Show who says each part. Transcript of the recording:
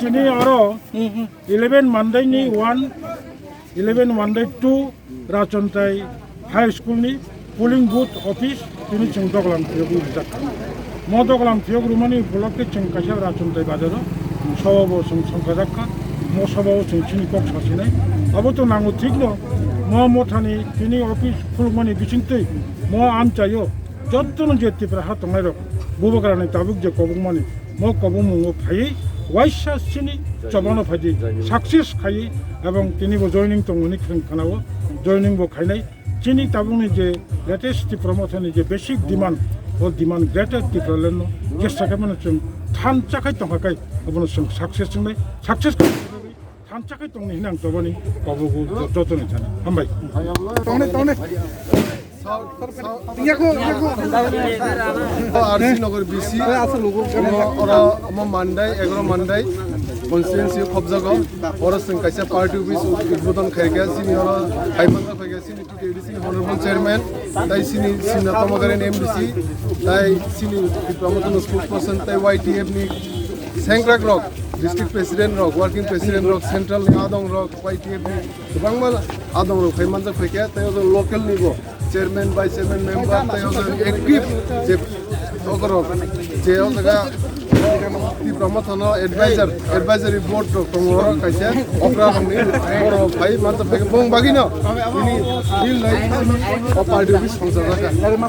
Speaker 1: Sini oro 11 Monday ni 1 11 Monday 2 Rachontai High School ni polling booth office ini chung doglam yogu jak mo doglam yogu rumani block ke chung kasha Rachontai bazaro sobo chung songkajakka mo sobo chung chini kok sasinai abo to nangu thiklo mo mothani ini office fulmani bichingtei mo am chayo jotton jeti pra hatongairo bubakarane tabuk je kobungmani mo kobungmo phai waisha sini chobano phaji success khai এবং তিনি joining তংনি খানাও joining বো খাইনাই চিনি তাবুনি যে latest promotion যে basic demand ও demand greater টি প্রলেন চেষ্টা কেমন চুম থান চাকাই তংখাই অবন success চুমলাই success থান চাকাই তংনি হিনাং তবনি কবগু যতনে জানা হামবাই তনে
Speaker 2: आरसी नगर बीसी मानदाय 11 मानदाय कन्स्टिट्युएन्सि खबजागो और जों कायसे पार्टी अफिस उद्बोधन खायगा सिनि और हाइमानजा फैगा सिनि टिकेडिसि हनरेबल चेयरमैन दाय सिनि तमगारेन एमडीसी दाय सिनि प्रमोशन स्पोक्सपर्सन दाय वाईटीएफ नि सेंग्राक रक डिस्ट्रिक्ट प्रेसिडेंट रक वर्किंग प्रेसिडेंट रक सेंट्रल नि आदं रक वाईटीएफ नि गोबां आदं रक हाइमानजा फैगा ताय लोकल निबो चेयरमैन वाइस चेयरमैन मेंबर ताय एक्टिव जे ओगरक जे ओगा प्रमोशन एडवाइजरी बोर्ड दंगो कायसे अफ्रा दंनि बर' भाई मानजा फैगोन बुं बागिनो बिल नै पार्टी अफिस संसार जागोन